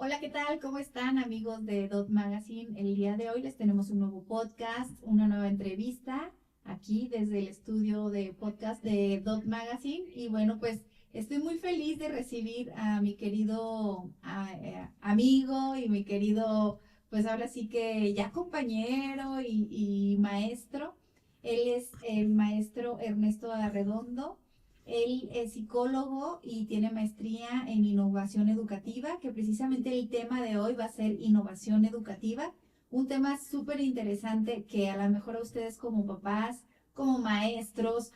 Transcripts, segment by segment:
Hola, ¿qué tal? ¿Cómo están, amigos de Dot Magazine? El día de hoy les tenemos un nuevo podcast, una nueva entrevista aquí desde el estudio de podcast de Dot Magazine. Y bueno, pues estoy muy feliz de recibir a mi querido amigo y mi querido, pues ahora sí que ya compañero y maestro. Él es el maestro Ernesto Arredondo. Él es psicólogo y tiene maestría en innovación educativa, que precisamente el tema de hoy va a ser innovación educativa, un tema súper interesante que a lo mejor a ustedes como papás, como maestros,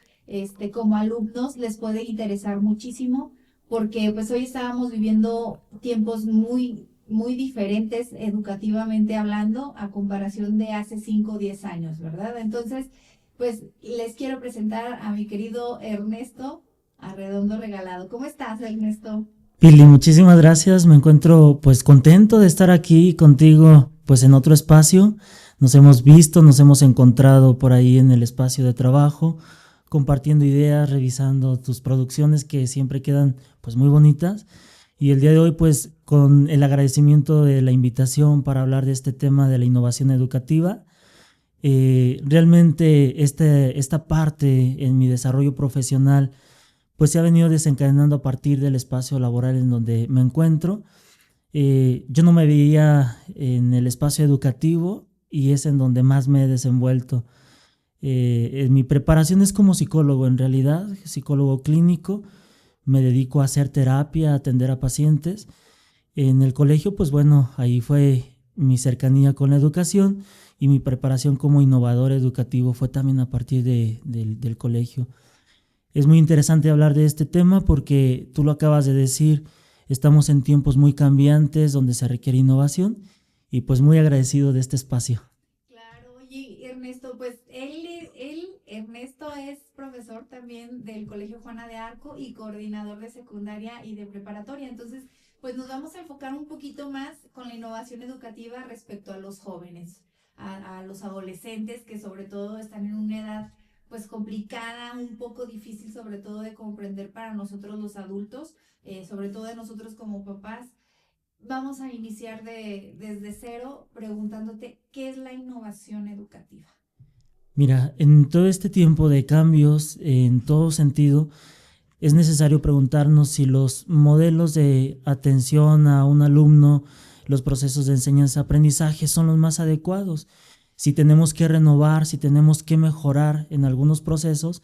como alumnos les puede interesar muchísimo, porque pues hoy estábamos viviendo tiempos muy diferentes educativamente hablando a comparación de hace 5 o 10 años, ¿verdad? Entonces, pues les quiero presentar a mi querido Ernesto Arredondo Regalado. ¿Cómo estás, Ernesto? Pili, muchísimas gracias. Me encuentro pues contento de estar aquí contigo pues en otro espacio. Nos hemos visto, nos hemos encontrado por ahí en el espacio de trabajo, compartiendo ideas, revisando tus producciones que siempre quedan pues muy bonitas. Y el día de hoy pues con el agradecimiento de la invitación para hablar de este tema de la innovación educativa. Realmente esta parte en mi desarrollo profesional pues se ha venido desencadenando a partir del espacio laboral en donde me encuentro. Yo no me veía en el espacio educativo y es en donde más me he desenvuelto. En mi preparación es como psicólogo, en realidad, psicólogo clínico. Me dedico a hacer terapia, a atender a pacientes. En el colegio, pues bueno, ahí fue mi cercanía con la educación y mi preparación como innovador educativo fue también a partir del colegio. Es muy interesante hablar de este tema porque tú lo acabas de decir, estamos en tiempos muy cambiantes donde se requiere innovación y pues muy agradecido de este espacio. Claro, oye, Ernesto, pues Ernesto es profesor también del Colegio Juana de Arco y coordinador de secundaria y de preparatoria. Entonces, pues nos vamos a enfocar un poquito más con la innovación educativa respecto a los jóvenes, a los adolescentes que sobre todo están en una edad pues complicada, un poco difícil sobre todo de comprender para nosotros los adultos, sobre todo de nosotros como papás. Vamos a iniciar desde cero preguntándote qué es la innovación educativa. Mira, en todo este tiempo de cambios, en todo sentido, es necesario preguntarnos si los modelos de atención a un alumno, los procesos de enseñanza-aprendizaje son los más adecuados. Si tenemos que renovar, si tenemos que mejorar en algunos procesos,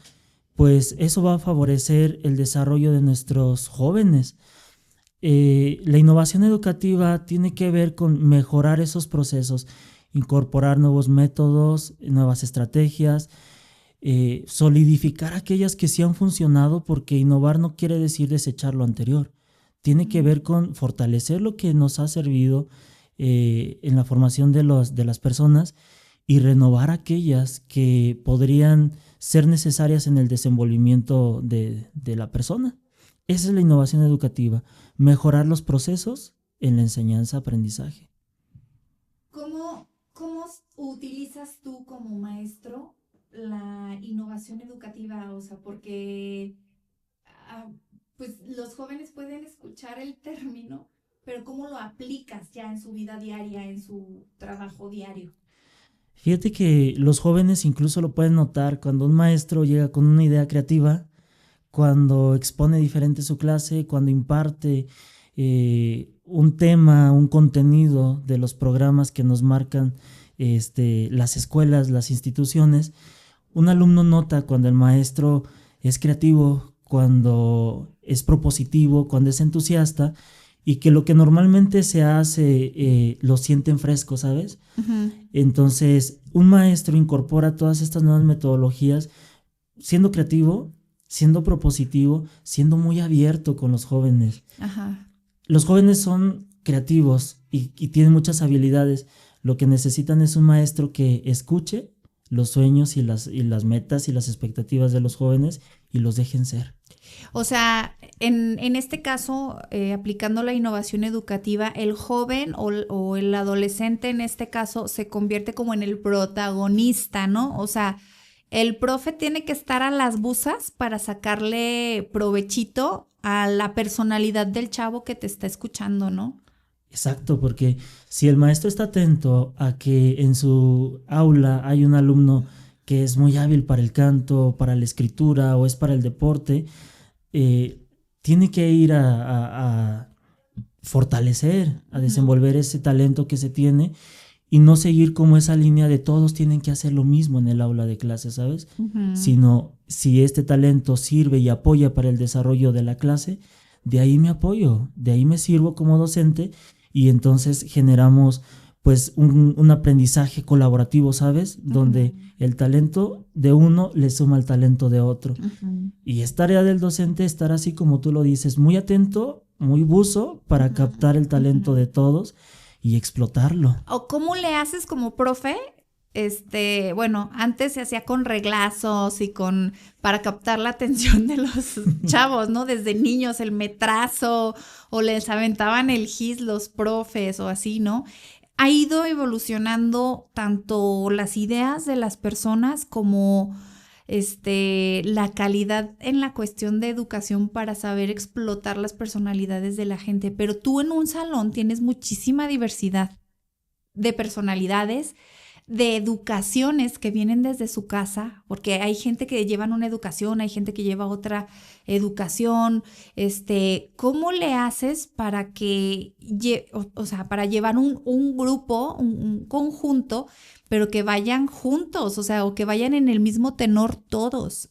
pues eso va a favorecer el desarrollo de nuestros jóvenes. La innovación educativa tiene que ver con mejorar esos procesos, incorporar nuevos métodos, nuevas estrategias, solidificar aquellas que sí han funcionado, porque innovar no quiere decir desechar lo anterior. Tiene que ver con fortalecer lo que nos ha servido en la formación de las personas y renovar aquellas que podrían ser necesarias en el desenvolvimiento de la persona. Esa es la innovación educativa, mejorar los procesos en la enseñanza-aprendizaje. ¿Cómo utilizas tú como maestro la innovación educativa? O sea, porque ah, pues los jóvenes pueden escuchar el término, pero ¿cómo lo aplicas ya en su vida diaria, en su trabajo diario? Fíjate que los jóvenes incluso lo pueden notar cuando un maestro llega con una idea creativa, cuando expone diferente su clase, cuando imparte un tema, un contenido de los programas que nos marcan las escuelas, las instituciones. Un alumno nota cuando el maestro es creativo, cuando es propositivo, cuando es entusiasta y que lo que normalmente se hace lo sienten fresco, ¿sabes? Ujú. Entonces, un maestro incorpora todas estas nuevas metodologías siendo creativo, siendo propositivo, siendo muy abierto con los jóvenes. Ajá. Los jóvenes son creativos y tienen muchas habilidades. Lo que necesitan es un maestro que escuche los sueños y las metas y las expectativas de los jóvenes y los dejen ser. O sea, en este caso, aplicando la innovación educativa, el joven o el adolescente en este caso se convierte como en el protagonista, ¿no? O sea, el profe tiene que estar a las busas para sacarle provechito a la personalidad del chavo que te está escuchando, ¿no? Exacto, porque si el maestro está atento a que en su aula hay un alumno que es muy hábil para el canto, para la escritura o es para el deporte, eh, tiene que ir a fortalecer, a desenvolver ese talento que se tiene y no seguir como esa línea de todos tienen que hacer lo mismo en el aula de clase, ¿sabes? Sino si este talento sirve y apoya para el desarrollo de la clase, de ahí me apoyo, de ahí me sirvo como docente y entonces generamos pues un aprendizaje colaborativo, ¿sabes? Donde el talento de uno le suma al talento de otro. Y es tarea del docente estar así como tú lo dices, muy atento, muy buzo para captar el talento de todos y explotarlo. ¿O cómo le haces como profe? Bueno, antes se hacía con reglazos y para captar la atención de los chavos, ¿no? Desde niños, el metrazo, o les aventaban el gis los profes o así, ¿no? Ha ido evolucionando tanto las ideas de las personas como la calidad en la cuestión de educación para saber explotar las personalidades de la gente. Pero tú en un salón tienes muchísima diversidad de personalidades, de educaciones que vienen desde su casa, porque hay gente que llevan una educación, hay gente que lleva otra educación. ¿Cómo le haces para que, para llevar un grupo, un conjunto, pero que vayan juntos, o que vayan en el mismo tenor todos?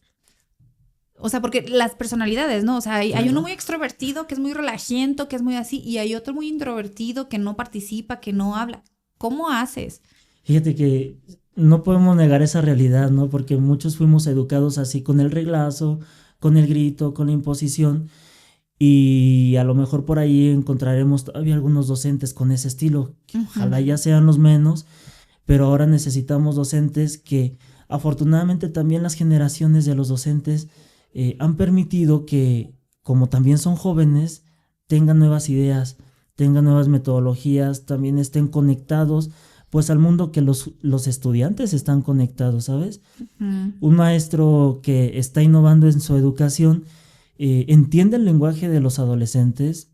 O sea, porque las personalidades, ¿no? O sea, hay uno muy extrovertido que es muy relajiento, que es muy así, y hay otro muy introvertido que no participa, que no habla. ¿Cómo haces? Fíjate que no podemos negar esa realidad, ¿no? Porque muchos fuimos educados así con el reglazo, con el grito, con la imposición y a lo mejor por ahí encontraremos todavía algunos docentes con ese estilo, que ojalá ya sean los menos, pero ahora necesitamos docentes que afortunadamente también las generaciones de los docentes han permitido que, como también son jóvenes, tengan nuevas ideas, tengan nuevas metodologías, también estén conectados pues al mundo que los estudiantes están conectados, ¿sabes? Un maestro que está innovando en su educación entiende el lenguaje de los adolescentes,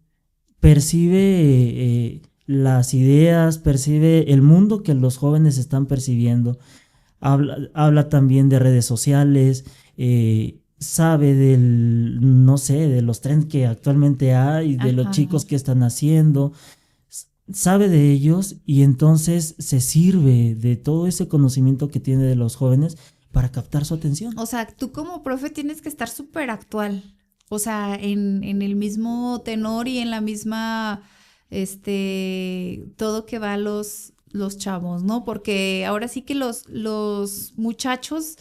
percibe las ideas, percibe el mundo que los jóvenes están percibiendo, habla también de redes sociales, sabe no sé, de los trends que actualmente hay, de los chicos que están haciendo, sabe de ellos y entonces se sirve de todo ese conocimiento que tiene de los jóvenes para captar su atención. O sea, tú como profe tienes que estar súper actual, o sea, en el mismo tenor y en la misma, todo que va a los chavos, ¿no? Porque ahora sí que los muchachos,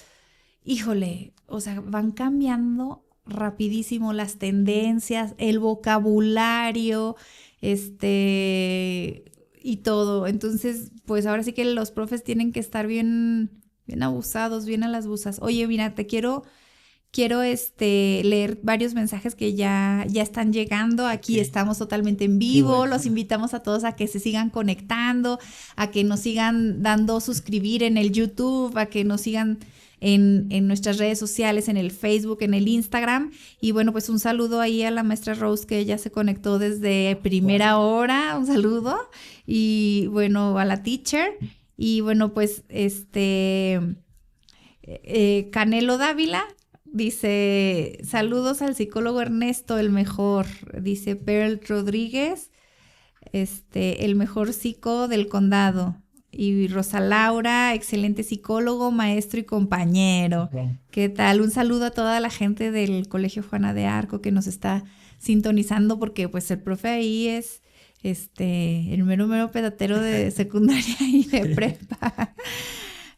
híjole, o sea, van cambiando rapidísimo las tendencias, el vocabulario, y todo. Entonces, pues ahora sí que los profes tienen que estar bien abusados, bien a las busas. Oye, mira, quiero leer varios mensajes que ya están llegando. Aquí estamos totalmente en vivo. Bueno. Los invitamos a todos a que se sigan conectando, a que nos sigan dando suscribir en el YouTube, a que nos sigan en nuestras redes sociales, en el Facebook, en el Instagram. Y bueno, pues un saludo ahí a la maestra Rose, que ella se conectó desde primera hora. Un saludo. Y bueno, a la teacher. Y bueno, pues Canelo Dávila dice: saludos al psicólogo Ernesto, el mejor. Dice Pearl Rodríguez, el mejor psico del condado. Y Rosa Laura, excelente psicólogo, maestro y compañero. Okay. ¿Qué tal? Un saludo a toda la gente del Colegio Juana de Arco que nos está sintonizando, porque pues el profe ahí es el mero pedotero de secundaria y de prepa.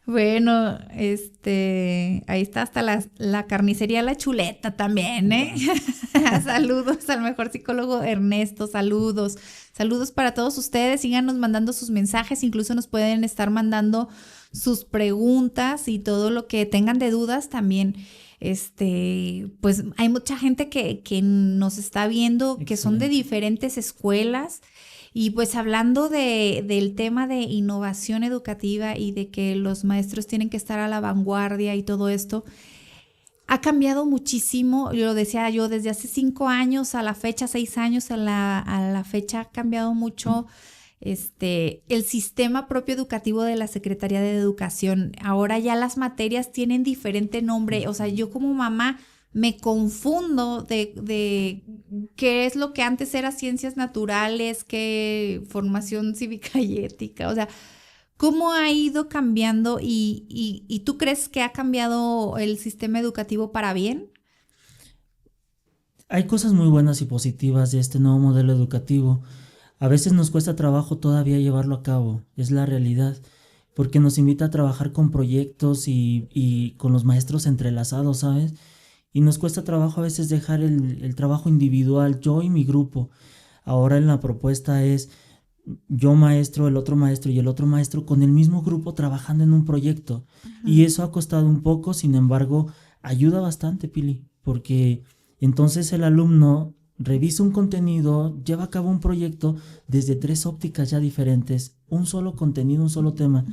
Bueno, ahí está hasta la carnicería La Chuleta también, ¿eh? Saludos al mejor psicólogo Ernesto, saludos para todos ustedes. Síganos mandando sus mensajes, incluso nos pueden estar mandando sus preguntas y todo lo que tengan de dudas también. Pues hay mucha gente que nos está viendo. Excelente. Que son de diferentes escuelas. Y pues hablando del tema de innovación educativa y de que los maestros tienen que estar a la vanguardia y todo esto, ha cambiado muchísimo, lo decía yo, desde hace 5 años a la fecha, 6 años a la fecha ha cambiado mucho el sistema propio educativo de la Secretaría de Educación. Ahora ya las materias tienen diferente nombre, o sea, yo como mamá me confundo de qué es lo que antes era ciencias naturales, qué formación cívica y ética, o sea, ¿cómo ha ido cambiando y tú crees que ha cambiado el sistema educativo para bien? Hay cosas muy buenas y positivas de este nuevo modelo educativo. A veces nos cuesta trabajo todavía llevarlo a cabo, es la realidad, porque nos invita a trabajar con proyectos y con los maestros entrelazados, ¿sabes? Y nos cuesta trabajo a veces dejar el trabajo individual, yo y mi grupo. Ahora en la propuesta es yo maestro, el otro maestro y el otro maestro con el mismo grupo trabajando en un proyecto. Uh-huh. Y eso ha costado un poco, sin embargo, ayuda bastante, Pili, porque entonces el alumno revisa un contenido, lleva a cabo un proyecto desde 3 ópticas ya diferentes, un solo contenido, un solo tema,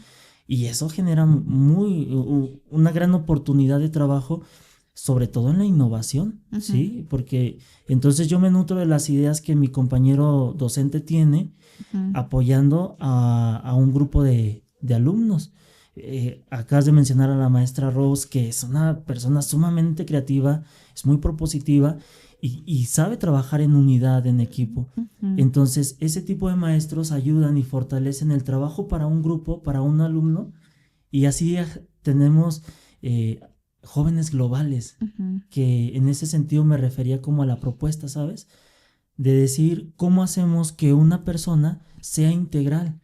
y eso genera una gran oportunidad de trabajo, sobre todo en la innovación, uh-huh. ¿sí? Porque entonces yo me nutro de las ideas que mi compañero docente tiene, uh-huh. apoyando a un grupo de alumnos. Acabas de mencionar a la maestra Rose, que es una persona sumamente creativa, es muy propositiva y sabe trabajar en unidad, en equipo. Uh-huh. Entonces, ese tipo de maestros ayudan y fortalecen el trabajo para un grupo, para un alumno, y así tenemos jóvenes globales, uh-huh. que en ese sentido me refería como a la propuesta, ¿sabes? De decir, ¿cómo hacemos que una persona sea integral?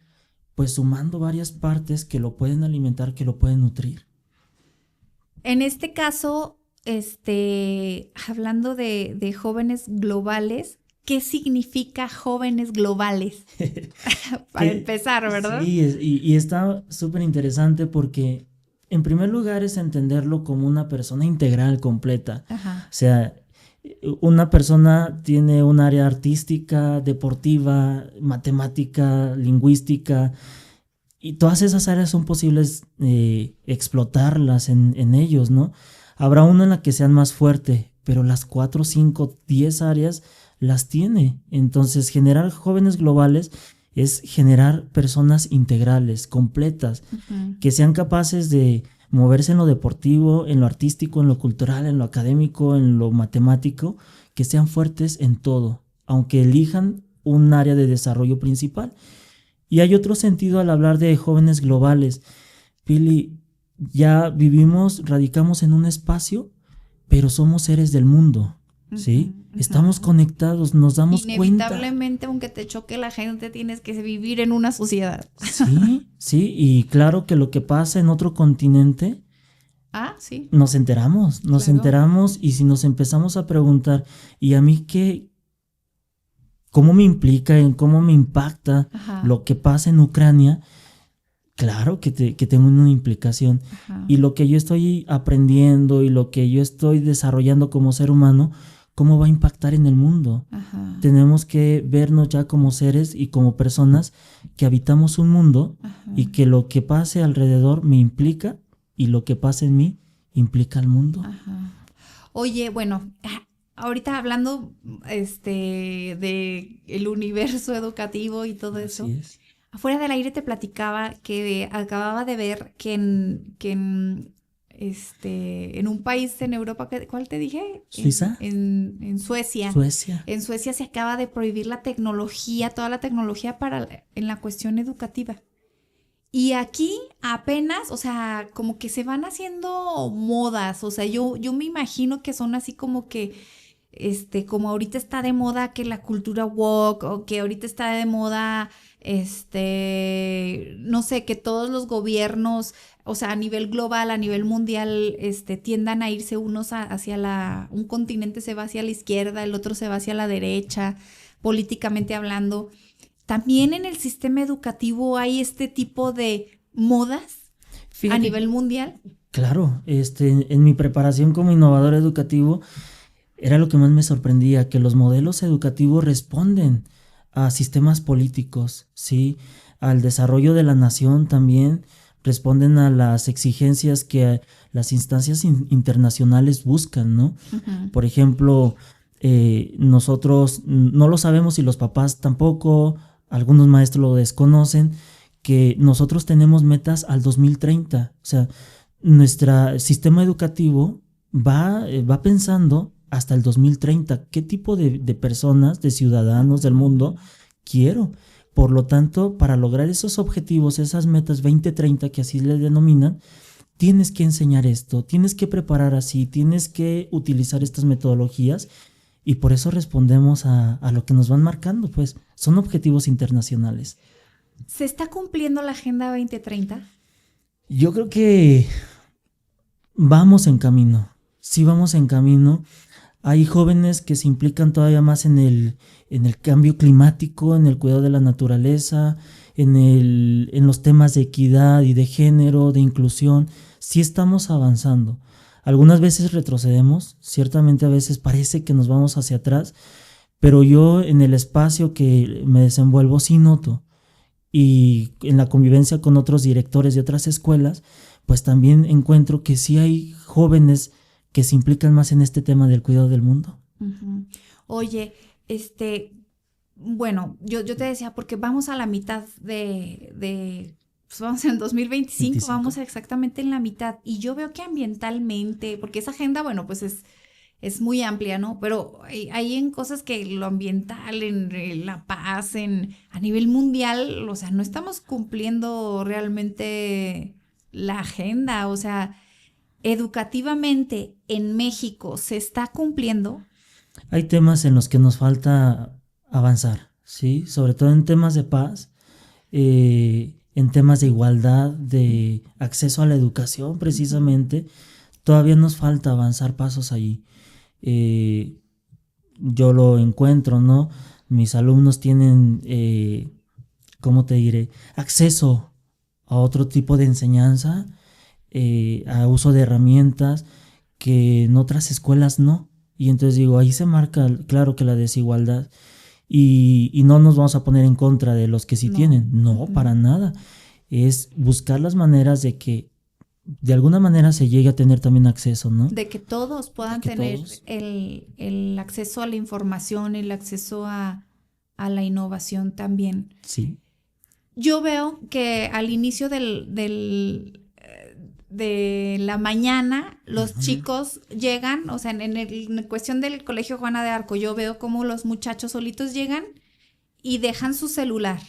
Pues sumando varias partes que lo pueden alimentar, que lo pueden nutrir. En este caso, hablando de jóvenes globales, ¿qué significa jóvenes globales? Para empezar, ¿verdad? Sí, y está súper interesante porque en primer lugar es entenderlo como una persona integral, completa. Ajá. O sea, una persona tiene un área artística, deportiva, matemática, lingüística, y todas esas áreas son posibles explotarlas en ellos, ¿no? Habrá una en la que sean más fuerte, pero las 4, 5, 10 áreas las tiene. Entonces, generar jóvenes globales es generar personas integrales, completas, uh-huh. que sean capaces de moverse en lo deportivo, en lo artístico, en lo cultural, en lo académico, en lo matemático, que sean fuertes en todo, aunque elijan un área de desarrollo principal. Y hay otro sentido al hablar de jóvenes globales. Pili, ya radicamos en un espacio, pero somos seres del mundo, ¿sí? Uh-huh. Estamos conectados, nos damos cuenta. Inevitablemente, aunque te choque la gente, tienes que vivir en una sociedad. Sí, y claro que lo que pasa en otro continente, sí. Nos enteramos, y si nos empezamos a preguntar, ¿y a mí cómo me implica, cómo me impacta Ajá. lo que pasa en Ucrania? Claro que tengo una implicación. Ajá. Y lo que yo estoy aprendiendo y lo que yo estoy desarrollando como ser humano, ¿cómo va a impactar en el mundo? Ajá. Tenemos que vernos ya como seres y como personas que habitamos un mundo Ajá. y que lo que pase alrededor me implica y lo que pase en mí implica al mundo. Ajá. Oye, bueno, ahorita hablando de el universo educativo y todo eso. Así es. Afuera del aire te platicaba que acababa de ver que en un país en Europa, ¿cuál te dije? ¿Suiza? En Suecia. Suecia. En Suecia se acaba de prohibir la tecnología, toda la tecnología en la cuestión educativa. Y aquí apenas, o sea, como que se van haciendo modas, o sea, yo me imagino que son así como que como ahorita está de moda que la cultura woke, o que ahorita está de moda, no sé, que todos los gobiernos, o sea, a nivel global, a nivel mundial, tiendan a irse unos hacia un continente se va hacia la izquierda, el otro se va hacia la derecha, políticamente hablando. ¿También en el sistema educativo hay este tipo de modas a nivel mundial? Claro, en mi preparación como innovador educativo, era lo que más me sorprendía, que los modelos educativos responden a sistemas políticos, ¿sí? Al desarrollo de la nación también, responden a las exigencias que las instancias internacionales buscan, ¿no? Ujú. Por ejemplo, nosotros no lo sabemos y los papás tampoco, algunos maestros lo desconocen, que nosotros tenemos metas al 2030. O sea, nuestro sistema educativo va pensando hasta el 2030 qué tipo de personas, de ciudadanos del mundo quiero. Por lo tanto, para lograr esos objetivos, esas metas 2030 que así le denominan, tienes que enseñar esto, tienes que preparar así, tienes que utilizar estas metodologías y por eso respondemos a lo que nos van marcando, pues son objetivos internacionales. ¿Se está cumpliendo la Agenda 2030? Yo creo que vamos en camino, sí vamos en camino. Hay jóvenes que se implican todavía más en el cambio climático, en el cuidado de la naturaleza, en los temas de equidad y de género, de inclusión. Sí estamos avanzando. Algunas veces retrocedemos, ciertamente a veces parece que nos vamos hacia atrás, pero yo en el espacio que me desenvuelvo sí noto, y en la convivencia con otros directores de otras escuelas, pues también encuentro que sí hay jóvenes que se implican más en este tema del cuidado del mundo. Uh-huh. Oye, bueno, yo te decía, porque vamos a la mitad pues vamos en 2025, 25. Vamos exactamente en la mitad. Y yo veo que ambientalmente, porque esa agenda, bueno, pues es muy amplia, ¿no? Pero hay en cosas que lo ambiental, en la paz, a nivel mundial, o sea, no estamos cumpliendo realmente la agenda, o sea, educativamente en México se está cumpliendo. Hay temas en los que nos falta avanzar, ¿sí? Sobre todo en temas de paz, en temas de igualdad, de acceso a la educación precisamente, todavía nos falta avanzar pasos allí. Yo lo encuentro, ¿no? Mis alumnos tienen, ¿cómo te diré? Acceso a otro tipo de enseñanza, a uso de herramientas que en otras escuelas no. Y entonces digo, ahí se marca claro que la desigualdad. Y no nos vamos a poner en contra de los que sí tienen. No, para nada. Es buscar las maneras de que de alguna manera se llegue a tener también acceso, ¿no? De que todos puedan tener todos. El acceso a la información, el acceso a la innovación también. Sí. Yo veo que al inicio de la mañana los chicos llegan, o sea, en cuestión del Colegio Juana de Arco, yo veo cómo los muchachos solitos llegan y dejan su celular.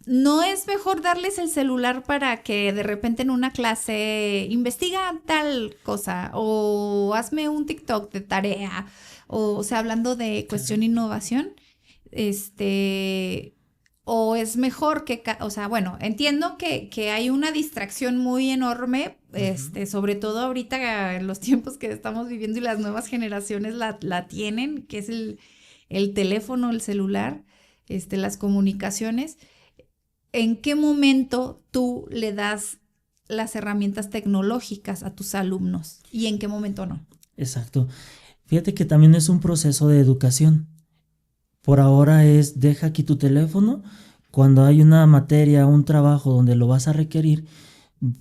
¿No es mejor darles el celular para que de repente en una clase investiga tal cosa o hazme un TikTok de tarea? O sea, hablando de cuestión innovación, o es mejor que, o sea, bueno, entiendo que hay una distracción muy enorme, sobre todo ahorita en los tiempos que estamos viviendo y las nuevas generaciones la tienen, que es el teléfono, el celular, las comunicaciones. ¿En qué momento tú le das las herramientas tecnológicas a tus alumnos y en qué momento no? Exacto. Fíjate que también es un proceso de educación. Por ahora deja aquí tu teléfono. Cuando hay una materia, un trabajo donde lo vas a requerir,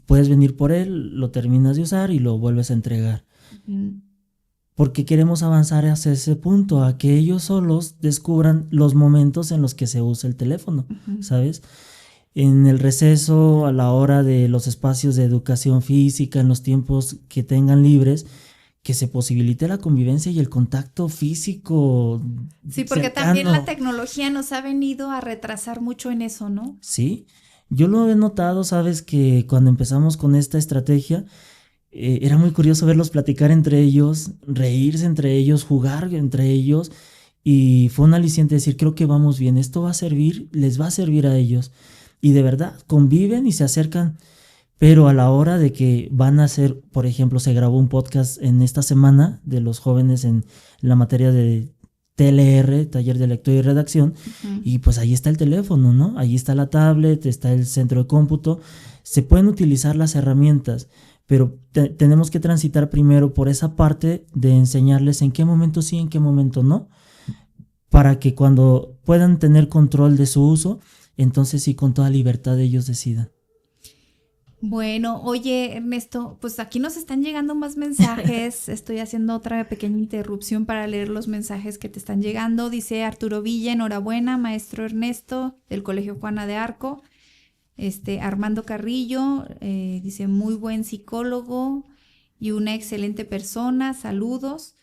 puedes venir por él, lo terminas de usar y lo vuelves a entregar. Uh-huh. Porque queremos avanzar hacia ese punto, a que ellos solos descubran los momentos en los que se usa el teléfono, uh-huh. ¿Sabes? En el receso, a la hora de los espacios de educación física, en los tiempos que tengan libres, que se posibilite la convivencia y el contacto físico. Sí, porque cercano. También la tecnología nos ha venido a retrasar mucho en eso, ¿no? Sí, yo lo he notado, sabes, que cuando empezamos con esta estrategia, era muy curioso verlos platicar entre ellos, reírse entre ellos, jugar entre ellos, y fue un aliciente decir, creo que vamos bien, esto va a servir, les va a servir a ellos. Y de verdad, conviven y se acercan, pero a la hora de que van a hacer, por ejemplo, se grabó un podcast en esta semana de los jóvenes en la materia de TLR, Taller de Lectura y Redacción, uh-huh. Y pues ahí está el teléfono, ¿no? Ahí está la tablet, está el centro de cómputo, se pueden utilizar las herramientas, pero tenemos que transitar primero por esa parte de enseñarles en qué momento sí, en qué momento no, para que cuando puedan tener control de su uso, entonces sí, con toda libertad ellos decidan. Bueno, oye, Ernesto, pues aquí nos están llegando más mensajes. Estoy haciendo otra pequeña interrupción para leer los mensajes que te están llegando. Dice Arturo Villa, enhorabuena, maestro Ernesto, del Colegio Juana de Arco. Armando Carrillo, dice, muy buen psicólogo y una excelente persona, saludos.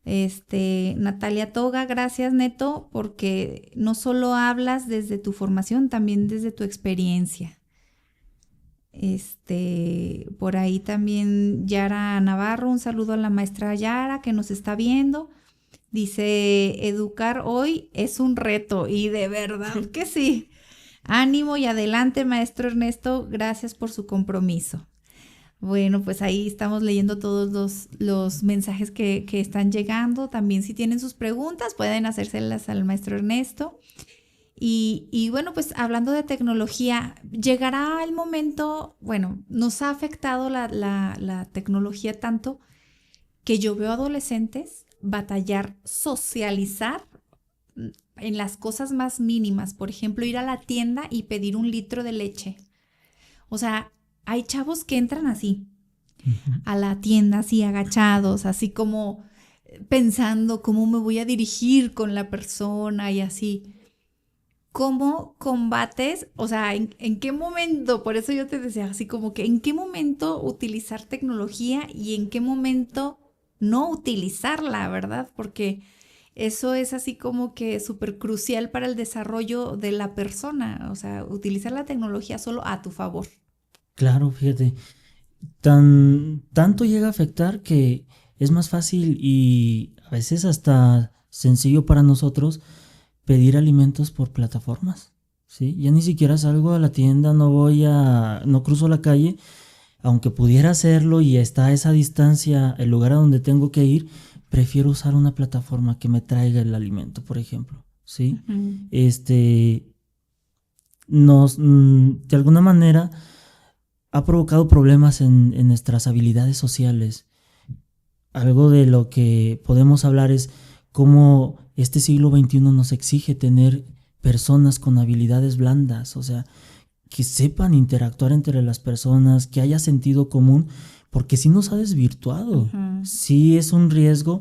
Natalia Toga, gracias, Neto, porque no solo hablas desde tu formación, también desde tu experiencia. Por ahí también Yara Navarro, un saludo a la maestra Yara que nos está viendo. Dice, educar hoy es un reto y de verdad que sí. Ánimo y adelante, maestro Ernesto, gracias por su compromiso. Bueno, pues ahí estamos leyendo todos los mensajes que están llegando. También si tienen sus preguntas pueden hacérselas al maestro Ernesto. Y bueno, pues hablando de tecnología, llegará el momento, bueno, nos ha afectado la tecnología tanto que yo veo adolescentes batallar, socializar en las cosas más mínimas. Por ejemplo, ir a la tienda y pedir 1 litro de leche. O sea, hay chavos que entran así, a la tienda, así agachados, así como pensando cómo me voy a dirigir con la persona y así. ¿Cómo combates? O sea, ¿en qué momento? Por eso yo te decía así como que ¿en qué momento utilizar tecnología y en qué momento no utilizarla, verdad? Porque eso es así como que súper crucial para el desarrollo de la persona. O sea, utilizar la tecnología solo a tu favor. Claro, fíjate, tanto llega a afectar que es más fácil y a veces hasta sencillo para nosotros pedir alimentos por plataformas, ¿sí? Ya ni siquiera salgo a la tienda, no cruzo la calle, aunque pudiera hacerlo y está a esa distancia el lugar a donde tengo que ir, prefiero usar una plataforma que me traiga el alimento, por ejemplo, ¿sí? Uh-huh. De alguna manera ha provocado problemas en nuestras habilidades sociales. Algo de lo que podemos hablar es cómo este siglo XXI nos exige tener personas con habilidades blandas, o sea, que sepan interactuar entre las personas, que haya sentido común, porque sí nos ha desvirtuado, sí es un riesgo.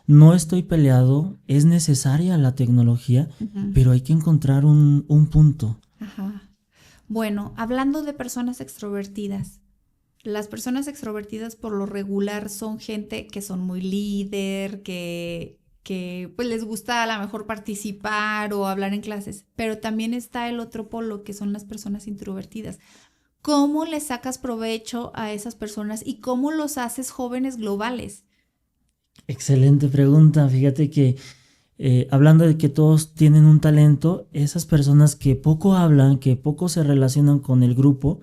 No estoy peleado, es necesaria la tecnología, pero hay que encontrar un punto. Ajá. Bueno, hablando de personas extrovertidas, las personas extrovertidas por lo regular son gente que son muy líder, que pues les gusta a lo mejor participar o hablar en clases, pero también está el otro polo que son las personas introvertidas. ¿Cómo le sacas provecho a esas personas y cómo los haces jóvenes globales? Excelente pregunta. Fíjate que hablando de que todos tienen un talento, esas personas que poco hablan, que poco se relacionan con el grupo,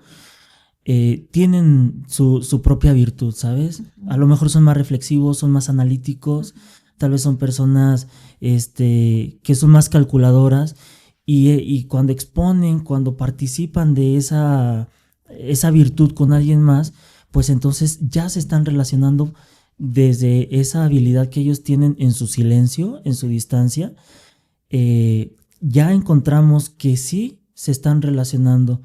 tienen su propia virtud, ¿sabes? A lo mejor son más reflexivos, son más analíticos, tal vez son personas que son más calculadoras y cuando exponen, cuando participan de esa virtud con alguien más, pues entonces ya se están relacionando desde esa habilidad que ellos tienen en su silencio, en su distancia. Ya encontramos que sí se están relacionando.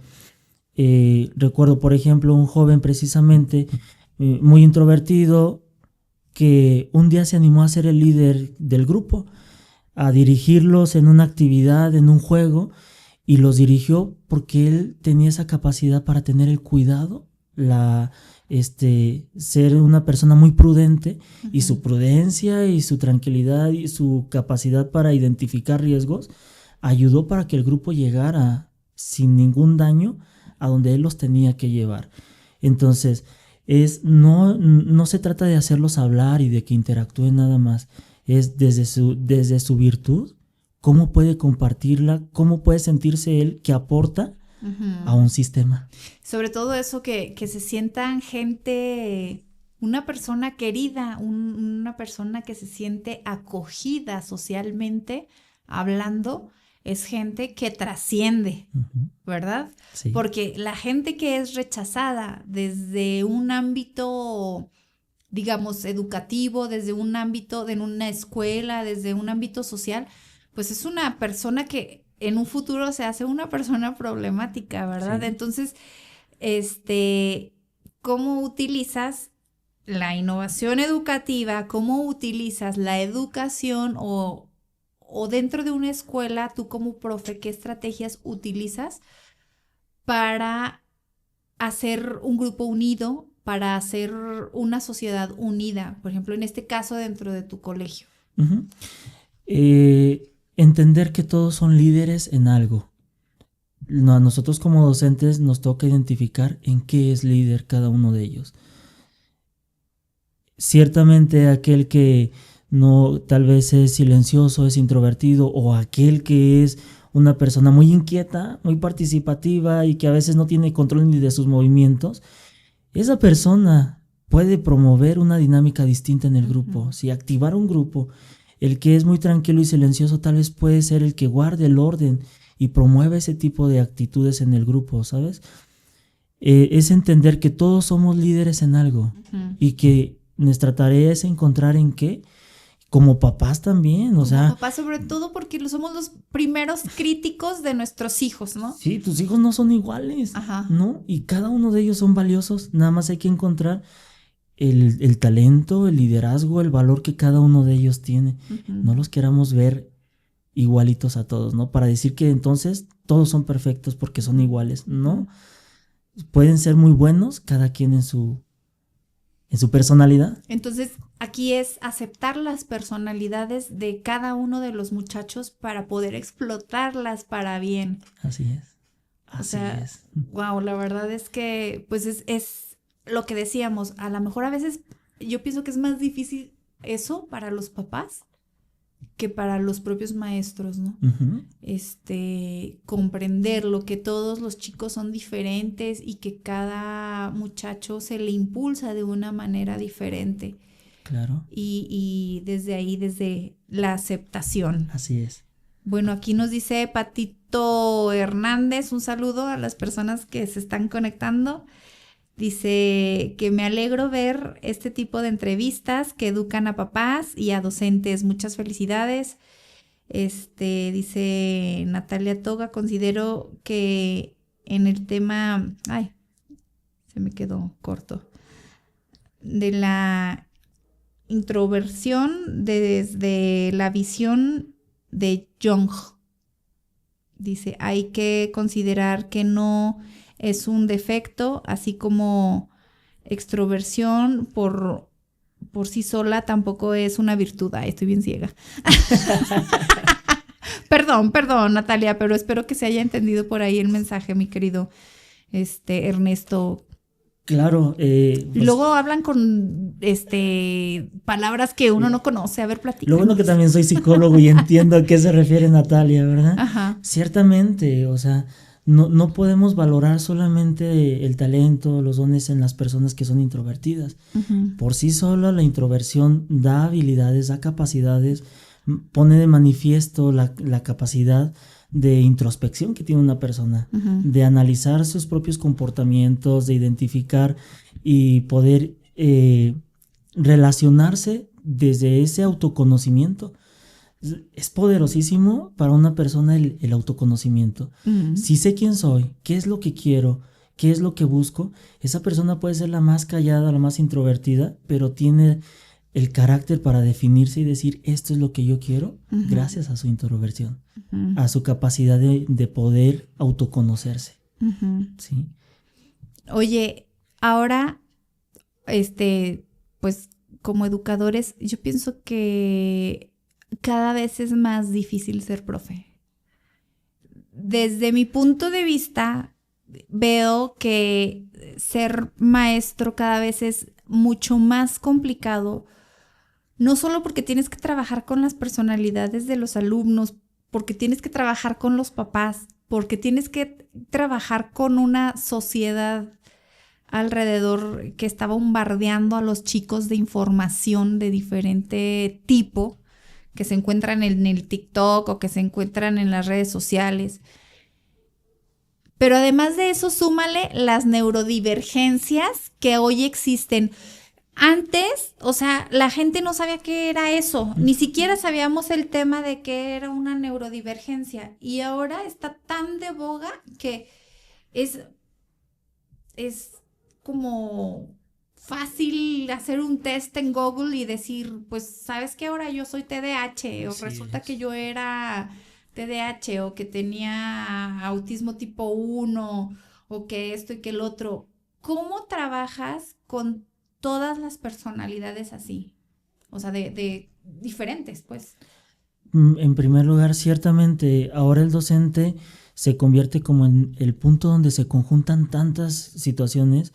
Recuerdo, por ejemplo, un joven precisamente muy introvertido que un día se animó a ser el líder del grupo, a dirigirlos en una actividad, en un juego, y los dirigió porque él tenía esa capacidad para tener el cuidado, ser una persona muy prudente, y su prudencia y su tranquilidad y su capacidad para identificar riesgos ayudó para que el grupo llegara sin ningún daño a donde él los tenía que llevar. Entonces, no se trata de hacerlos hablar y de que interactúen nada más, es desde su virtud, cómo puede compartirla, cómo puede sentirse él que aporta a un sistema. Sobre todo eso que se sientan gente, una persona querida, una persona que se siente acogida socialmente hablando, es gente que trasciende, ¿verdad? Sí. Porque la gente que es rechazada desde un ámbito, digamos, educativo, desde un ámbito de una escuela, desde un ámbito social, pues es una persona que en un futuro se hace una persona problemática, ¿verdad? Sí. Entonces, cómo utilizas la innovación educativa, cómo utilizas la educación o dentro de una escuela, tú como profe, qué estrategias utilizas para hacer un grupo unido, para hacer una sociedad unida, por ejemplo, en este caso dentro de tu colegio. Uh-huh. Entender que todos son líderes en algo. A nosotros como docentes nos toca identificar en qué es líder cada uno de ellos. Ciertamente aquel que no, tal vez es silencioso, es introvertido, o aquel que es una persona muy inquieta, muy participativa y que a veces no tiene control ni de sus movimientos, esa persona puede promover una dinámica distinta en el grupo. Uh-huh. Si activar un grupo, el que es muy tranquilo y silencioso tal vez puede ser el que guarde el orden y promueve ese tipo de actitudes en el grupo, ¿sabes? Es entender que todos somos líderes en algo. Uh-huh. Y que nuestra tarea es encontrar en qué, como papás también, o sea... Papás sobre todo porque somos los primeros críticos de nuestros hijos, ¿no? Sí, tus hijos no son iguales, ajá, ¿no? Y cada uno de ellos son valiosos, nada más hay que encontrar el talento, el liderazgo, el valor que cada uno de ellos tiene. Uh-huh. No los queramos ver igualitos a todos, ¿no? Para decir que entonces todos son perfectos porque son iguales, ¿no? Pueden ser muy buenos, cada quien en su personalidad. Entonces, aquí es aceptar las personalidades de cada uno de los muchachos para poder explotarlas para bien. Así es. Así o sea, es. Wow, la verdad es que, pues es lo que decíamos, a lo mejor a veces yo pienso que es más difícil eso para los papás que para los propios maestros, ¿no? Uh-huh. Comprender lo que todos los chicos son diferentes y que cada muchacho se le impulsa de una manera diferente. Claro. Y desde ahí, desde la aceptación. Así es. Bueno, aquí nos dice Patito Hernández, un saludo a las personas que se están conectando. Dice que me alegro ver este tipo de entrevistas que educan a papás y a docentes. Muchas felicidades. Dice Natalia Toga, considero que en el tema, se me quedó corto, de la introversión desde la visión de Jung. Dice, hay que considerar que no es un defecto, así como extroversión por sí sola tampoco es una virtud. Estoy bien ciega. Perdón, Natalia, pero espero que se haya entendido por ahí el mensaje, mi querido Ernesto. Claro. Pues, luego hablan con palabras que uno no conoce. A ver, platícanos. Lo bueno que también soy psicólogo y entiendo a qué se refiere Natalia, ¿verdad? Ajá. Ciertamente, o sea, no podemos valorar solamente el talento, los dones en las personas que son introvertidas. Uh-huh. Por sí sola la introversión da habilidades, da capacidades, pone de manifiesto la capacidad de introspección que tiene una persona, uh-huh, de analizar sus propios comportamientos, de identificar y poder relacionarse desde ese autoconocimiento. Es poderosísimo para una persona el autoconocimiento. Uh-huh. Si sé quién soy, qué es lo que quiero, qué es lo que busco, esa persona puede ser la más callada, la más introvertida, pero tiene el carácter para definirse y decir esto es lo que yo quiero, uh-huh, gracias a su introversión, uh-huh, a su capacidad de poder autoconocerse. Uh-huh. ¿Sí? Oye, ahora, pues como educadores, yo pienso que cada vez es más difícil ser profe. Desde mi punto de vista, veo que ser maestro cada vez es mucho más complicado, no solo porque tienes que trabajar con las personalidades de los alumnos, porque tienes que trabajar con los papás, porque tienes que trabajar con una sociedad alrededor que está bombardeando a los chicos de información de diferente tipo, que se encuentran en el TikTok o que se encuentran en las redes sociales. Pero además de eso, súmale las neurodivergencias que hoy existen. Antes, o sea, la gente no sabía qué era eso, ni siquiera sabíamos el tema de qué era una neurodivergencia, y ahora está tan de boga que es es como fácil hacer un test en Google y decir, pues, ¿sabes qué? Ahora yo soy TDAH, o Así resulta es. que yo era TDAH, o que tenía autismo tipo 1, o que esto y que el otro. ¿Cómo trabajas con todas las personalidades así? O sea, de diferentes, pues. En primer lugar, ciertamente, ahora el docente se convierte como en el punto donde se conjuntan tantas situaciones,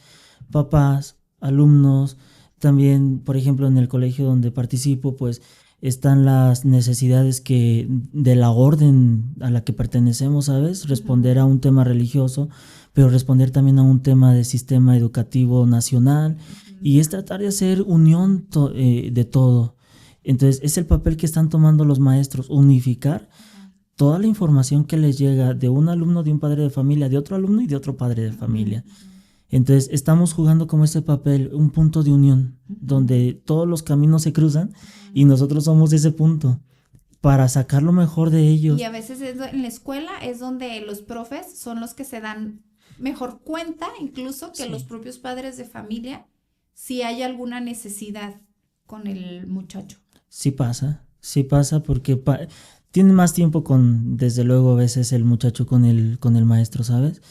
papás, alumnos, también, por ejemplo, en el colegio donde participo, pues están las necesidades que de la orden a la que pertenecemos, ¿sabes? Responder a un tema religioso, pero responder también a un tema de sistema educativo nacional, y es tratar de hacer unión de todo. Entonces, es el papel que están tomando los maestros, unificar toda la información que les llega de un alumno, de un padre de familia, de otro alumno y de otro padre de familia. Entonces, estamos jugando como ese papel, un punto de unión, donde todos los caminos se cruzan y nosotros somos ese punto para sacar lo mejor de ellos. Y a veces en la escuela es donde los profes son los que se dan mejor cuenta, incluso que Sí. los propios padres de familia, si hay alguna necesidad con el muchacho. Sí pasa porque tiene más tiempo desde luego, a veces el muchacho con el maestro, ¿sabes?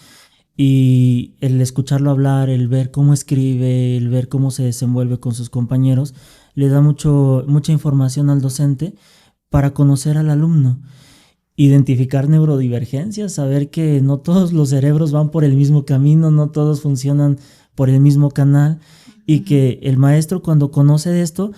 Y el escucharlo hablar, el ver cómo escribe, el ver cómo se desenvuelve con sus compañeros, le da mucha información al docente para conocer al alumno, identificar neurodivergencias, saber que no todos los cerebros van por el mismo camino, no todos funcionan por el mismo canal, y que el maestro, cuando conoce de esto,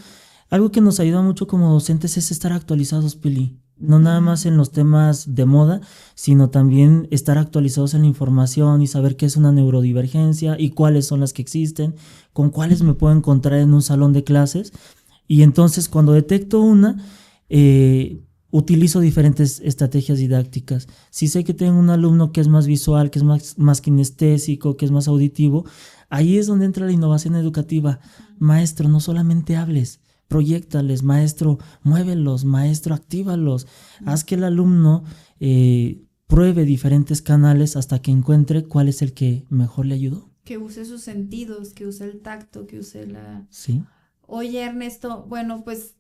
algo que nos ayuda mucho como docentes es estar actualizados, Pili. No nada más en los temas de moda, sino también estar actualizados en la información y saber qué es una neurodivergencia y cuáles son las que existen, con cuáles me puedo encontrar en un salón de clases. Y entonces, cuando detecto una, utilizo diferentes estrategias didácticas. Si sé que tengo un alumno que es más visual, que es más kinestésico, que es más auditivo, ahí es donde entra la innovación educativa. Maestro, no solamente hables, proyéctales, maestro, muévelos, maestro, actívalos. Haz que el alumno pruebe diferentes canales hasta que encuentre cuál es el que mejor le ayudó. Que use sus sentidos, que use el tacto, que use la... Sí. Oye, Ernesto, bueno, pues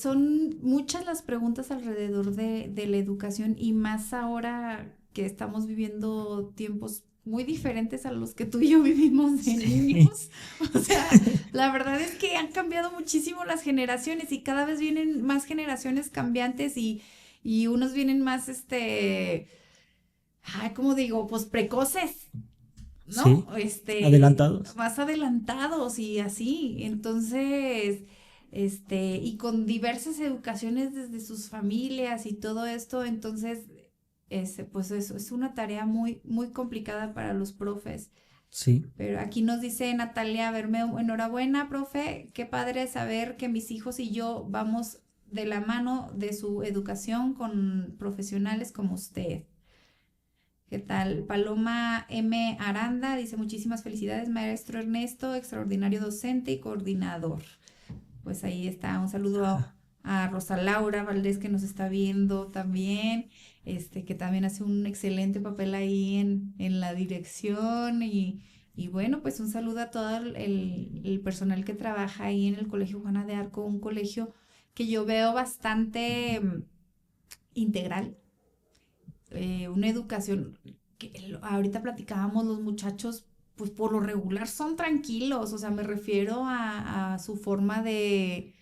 son muchas las preguntas alrededor de la educación, y más ahora que estamos viviendo tiempos muy diferentes a los que tú y yo vivimos de niños. O sea, la verdad es que han cambiado muchísimo las generaciones, y cada vez vienen más generaciones cambiantes, y unos vienen más, ¿cómo digo? Pues precoces, ¿no? Sí, adelantados. Más adelantados y así. Entonces, y con diversas educaciones desde sus familias y todo esto, entonces, pues eso es una tarea muy, muy complicada para los profes. Sí. Pero aquí nos dice Natalia Bermeo, enhorabuena, profe, qué padre saber que mis hijos y yo vamos de la mano de su educación con profesionales como usted. ¿Qué tal? Paloma M. Aranda dice, muchísimas felicidades, maestro Ernesto, extraordinario docente y coordinador. Pues ahí está, un saludo a Rosa Laura Valdés, que nos está viendo también, que también hace un excelente papel ahí en la dirección, y bueno, pues un saludo a todo el personal que trabaja ahí en el Colegio Juana de Arco, un colegio que yo veo bastante integral. Una educación que ahorita platicábamos, los muchachos pues por lo regular son tranquilos, o sea, me refiero a su forma de,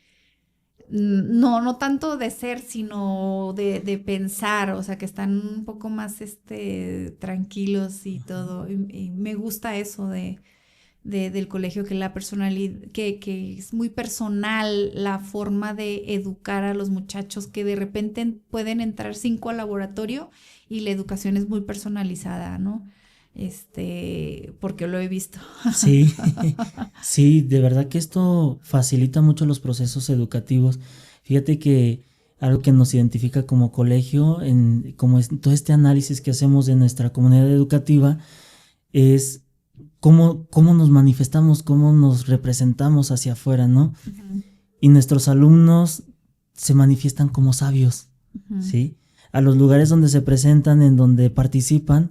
no tanto de ser, sino de pensar, o sea, que están un poco más tranquilos y todo, y me gusta eso del colegio, que la personalidad, que es muy personal la forma de educar a los muchachos, que de repente pueden entrar 5 al laboratorio y la educación es muy personalizada, ¿no? Porque lo he visto. Sí, sí, de verdad que esto facilita mucho los procesos educativos. Fíjate que algo que nos identifica como colegio, como todo este análisis que hacemos de nuestra comunidad educativa, es cómo nos manifestamos, cómo nos representamos hacia afuera, ¿no? Uh-huh. Y nuestros alumnos se manifiestan como sabios, uh-huh. ¿Sí? A los lugares donde se presentan, en donde participan,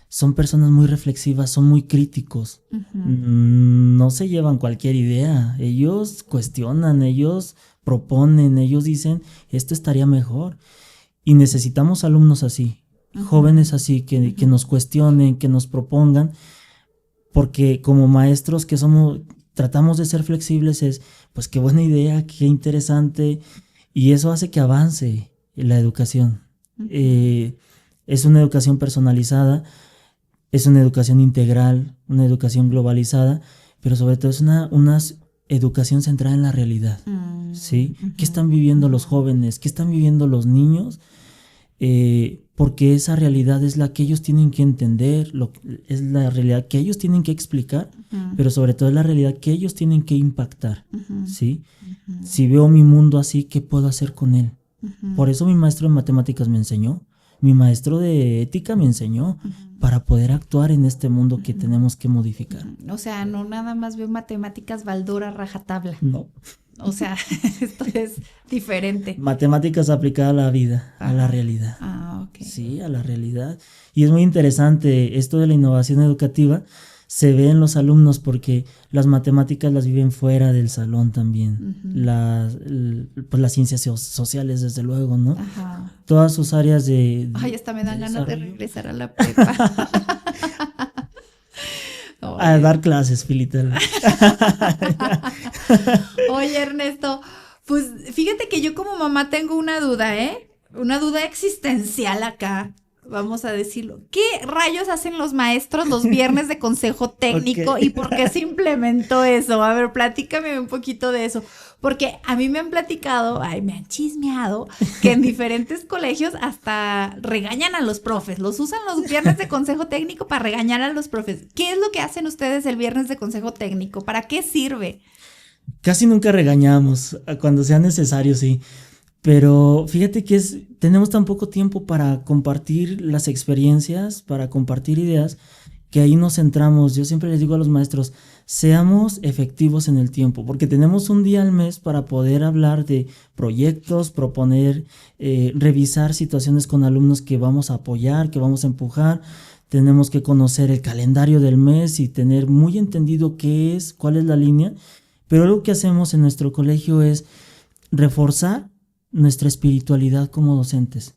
son personas muy reflexivas, son muy críticos. No se llevan cualquier idea. Ellos cuestionan, ellos proponen, ellos dicen, esto estaría mejor. Y necesitamos alumnos así, jóvenes así, que nos cuestionen, que nos propongan, porque como maestros que somos, tratamos de ser flexibles, pues qué buena idea, qué interesante, y eso hace que avance la educación. Es una educación personalizada, es una educación integral, una educación globalizada, pero sobre todo es una educación centrada en la realidad, ¿sí? ¿Qué están viviendo los jóvenes? ¿Qué están viviendo los niños? Porque esa realidad es la que ellos tienen que entender, es la realidad que ellos tienen que explicar, pero sobre todo es la realidad que ellos tienen que impactar, ¿sí? Si veo mi mundo así, ¿qué puedo hacer con él? Por eso mi maestro de matemáticas me enseñó, mi maestro de ética me enseñó, para poder actuar en este mundo que tenemos que modificar. O sea, no nada más veo matemáticas baldura rajatabla. No. O sea, esto es diferente. Matemáticas aplicadas a la vida, a la realidad. Ok. Sí, a la realidad. Y es muy interesante esto de la innovación educativa. Se ve en los alumnos porque las matemáticas las viven fuera del salón también. Pues las ciencias sociales, desde luego, ¿no? Ajá. Todas sus áreas de Ay, hasta me dan ganas de desarrollo. regresar a la prepa. A dar clases, Filitel. Oye, Ernesto, pues fíjate que yo como mamá tengo una duda, una duda existencial acá, vamos a decirlo. ¿Qué rayos hacen los maestros los viernes de consejo técnico Ok. y por qué se implementó eso? A ver, platícame un poquito de eso. Porque a mí me han platicado, me han chismeado, que en diferentes colegios hasta regañan a los profes, los usan los viernes de consejo técnico para regañar a los profes. ¿Qué es lo que hacen ustedes el viernes de consejo técnico? ¿Para qué sirve? Casi nunca regañamos, cuando sea necesario, sí. Pero fíjate que tenemos tan poco tiempo para compartir las experiencias, para compartir ideas, que ahí nos centramos. Yo siempre les digo a los maestros, seamos efectivos en el tiempo, porque tenemos un día al mes para poder hablar de proyectos, proponer, revisar situaciones con alumnos que vamos a apoyar, que vamos a empujar. Tenemos que conocer el calendario del mes y tener muy entendido qué es, cuál es la línea. Pero lo que hacemos en nuestro colegio es reforzar nuestra espiritualidad como docentes.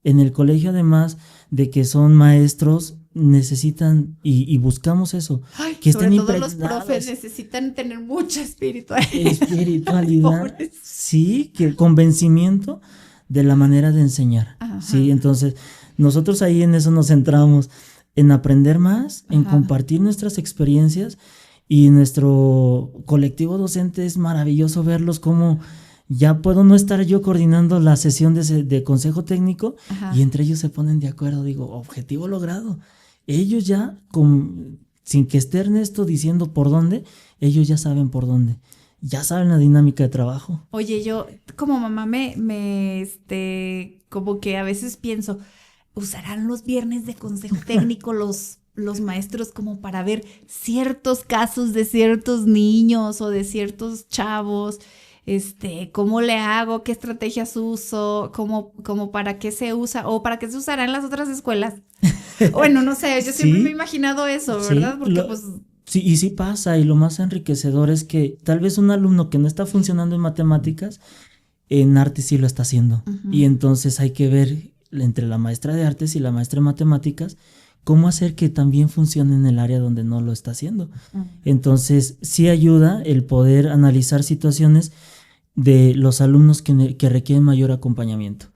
En el colegio, además de que son maestros, necesitan y buscamos eso. Ay, que sobre estén todo los impregnados. profes necesitan tener mucha espiritualidad. Espiritualidad, Pobres. sí, que convencimiento de la manera de enseñar. Ajá. Sí, entonces nosotros ahí en eso nos centramos, en aprender más, en Ajá. compartir nuestras experiencias, y nuestro colectivo docente es maravilloso verlos como ya puedo no estar yo coordinando la sesión de consejo técnico. Ajá. Y entre ellos se ponen de acuerdo, digo, objetivo logrado. Ellos ya, sin que esté Ernesto diciendo por dónde, ellos ya saben por dónde, ya saben la dinámica de trabajo. Oye, yo como mamá como que a veces pienso, ¿usarán los viernes de consejo técnico los maestros como para ver ciertos casos de ciertos niños o de ciertos chavos? ¿Cómo le hago? ¿Qué estrategias uso? ¿Cómo para qué se usa? ¿O para qué se usará en las otras escuelas? Bueno, no sé, yo siempre me he imaginado eso, ¿verdad? Sí, Porque pues... Sí, y sí pasa, y lo más enriquecedor es que tal vez un alumno que no está funcionando en matemáticas, en arte sí lo está haciendo. Y entonces hay que ver entre la maestra de artes y la maestra de matemáticas cómo hacer que también funcione en el área donde no lo está haciendo. Entonces sí ayuda el poder analizar situaciones de los alumnos que requieren mayor acompañamiento.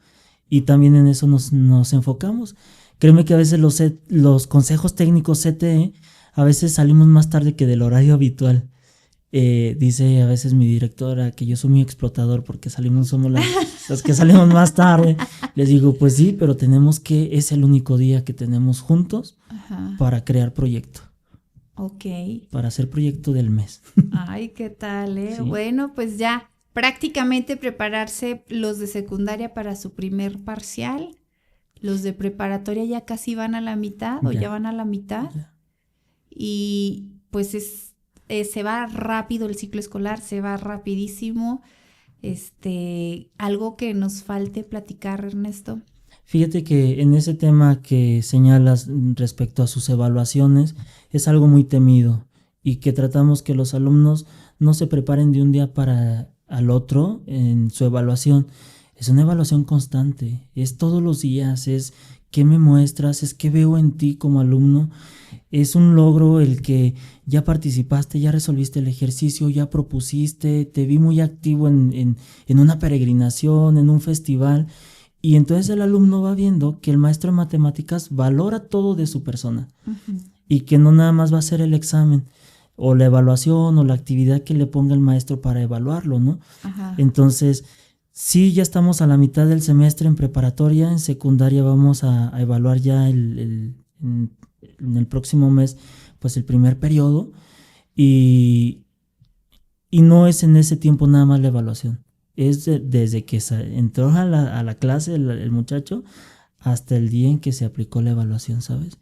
Y también en eso nos enfocamos. Créeme que a veces los consejos técnicos CTE, a veces salimos más tarde que del horario habitual. Dice a veces mi directora que yo soy muy explotador porque somos los que salimos más tarde. Les digo, pues sí, pero es el único día que tenemos juntos. Ajá. Para crear proyecto. Ok. Para hacer proyecto del mes. Ay, ¿qué tal, Sí. Bueno, pues ya prácticamente prepararse los de secundaria para su primer parcial. Los de preparatoria ya casi van a la mitad o ya van a la mitad. Ya. Y pues se va rápido el ciclo escolar, se va rapidísimo. Algo que nos falte platicar, Ernesto. Fíjate que en ese tema que señalas respecto a sus evaluaciones es algo muy temido y que tratamos que los alumnos no se preparen de un día para al otro en su evaluación. Es una evaluación constante, es todos los días, es qué me muestras, es qué veo en ti como alumno. Es un logro el que ya participaste, ya resolviste el ejercicio, ya propusiste, te vi muy activo en una peregrinación, en un festival. Y entonces el alumno va viendo que el maestro de matemáticas valora todo de su persona y que no nada más va a ser el examen o la evaluación o la actividad que le ponga el maestro para evaluarlo, ¿no? Ajá. Entonces, sí, ya estamos a la mitad del semestre en preparatoria, en secundaria vamos a evaluar ya en el próximo mes, pues el primer periodo y no es en ese tiempo nada más la evaluación. Es desde que entró a la clase el muchacho hasta el día en que se aplicó la evaluación, ¿sabes?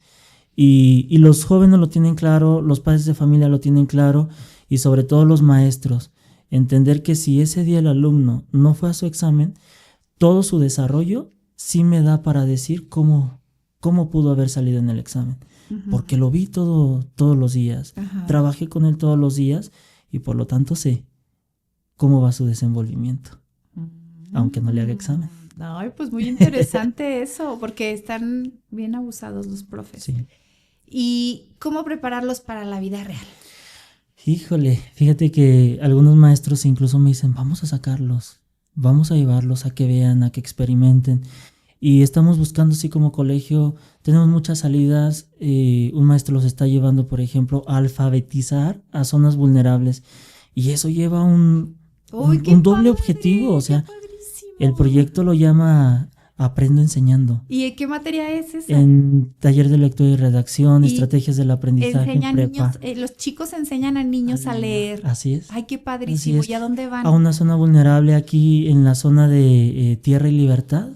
Y los jóvenes lo tienen claro, los padres de familia lo tienen claro y sobre todo los maestros. Entender que si ese día el alumno no fue a su examen, todo su desarrollo sí me da para decir cómo pudo haber salido en el examen. Porque lo vi todos los días, trabajé con él todos los días y por lo tanto sé cómo va su desenvolvimiento, aunque no le haga examen. Ay, pues muy interesante eso, porque están bien abusados los profes. Sí. ¿Y cómo prepararlos para la vida real? Híjole, fíjate que algunos maestros incluso me dicen, vamos a sacarlos, vamos a llevarlos a que vean, a que experimenten. Y estamos buscando, así como colegio, tenemos muchas salidas. Un maestro los está llevando, por ejemplo, a alfabetizar a zonas vulnerables. Y eso lleva un doble objetivo. O sea, el proyecto lo llama Aprendo Enseñando. ¿Y en qué materia es esa? En taller de lectura y redacción, estrategias del aprendizaje en prepa. Niños, los chicos enseñan a niños a leer. Así es. Ay, qué padrísimo. ¿Y a dónde van? A una zona vulnerable aquí en la zona de Tierra y Libertad,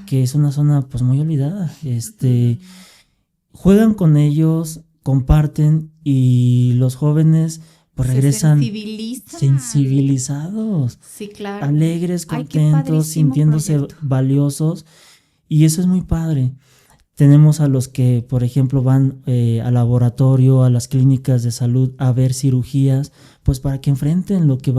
que es una zona pues muy olvidada. Juegan con ellos, comparten y los jóvenes pues regresan sensibilizados, sí, claro, alegres, contentos, sintiéndose valiosos, y eso es muy padre. Tenemos a los que, por ejemplo, van al laboratorio, a las clínicas de salud a ver cirugías, pues para que enfrenten lo que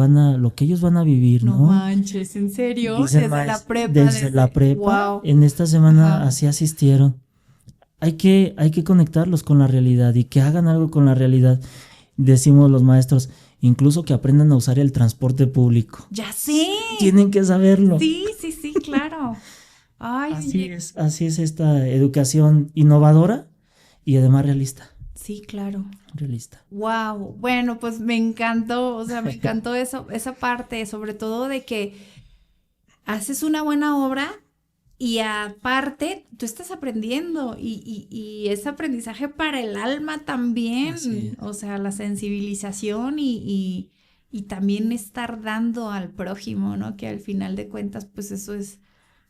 ellos van a vivir, ¿no? No manches, ¿en serio? Desde la prepa. Desde la prepa. Wow. En esta semana así asistieron. Hay que conectarlos con la realidad y que hagan algo con la realidad. Decimos los maestros, incluso que aprendan a usar el transporte público. ¡Ya sé! Tienen que saberlo. Sí, claro. Ay, así es esta educación innovadora y además realista. Sí, claro. Realista. Wow. Bueno, pues me encantó, eso, esa parte, sobre todo de que haces una buena obra y aparte tú estás aprendiendo y es aprendizaje para el alma también. O sea, la sensibilización y también estar dando al prójimo, ¿no? Que al final de cuentas, pues eso es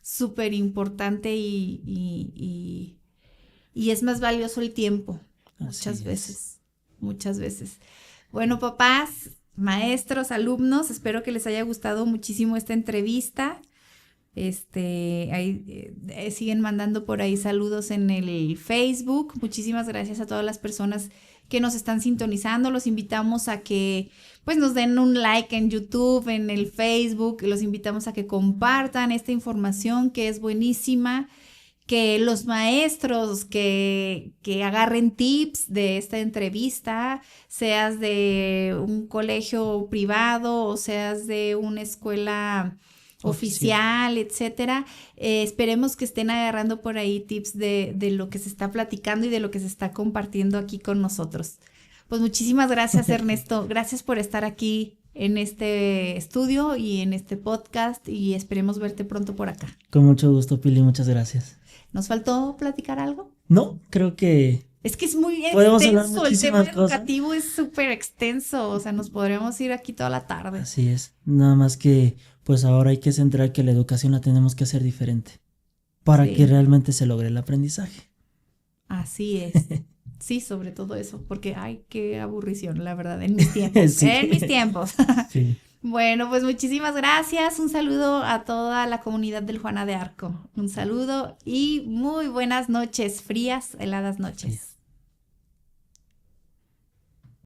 súper importante y es más valioso el tiempo. Muchas veces. Bueno, papás, maestros, alumnos, espero que les haya gustado muchísimo esta entrevista. Siguen mandando por ahí saludos en el Facebook. Muchísimas gracias a todas las personas que nos están sintonizando. Los invitamos a que pues nos den un like en YouTube, en el Facebook. Los invitamos a que compartan esta información que es buenísima. Que los maestros que agarren tips de esta entrevista, seas de un colegio privado o seas de una escuela oficial, etcétera. Esperemos que estén agarrando por ahí tips de lo que se está platicando y de lo que se está compartiendo aquí con nosotros. Pues muchísimas gracias, Ernesto. Gracias por estar aquí en este estudio y en este podcast y esperemos verte pronto por acá. Con mucho gusto, Pili, muchas gracias. ¿Nos faltó platicar algo? No, creo que... Es que es muy extenso, el tema educativo es súper extenso, o sea, nos podríamos ir aquí toda la tarde. Así es, nada más que pues ahora hay que centrar que la educación la tenemos que hacer diferente para que realmente se logre el aprendizaje. Así es, sí, sobre todo eso, porque ay, qué aburrición, la verdad, en mis tiempos, en mis tiempos. Sí. Bueno, pues muchísimas gracias. Un saludo a toda la comunidad del Juana de Arco. Un saludo y muy buenas noches, frías, heladas noches.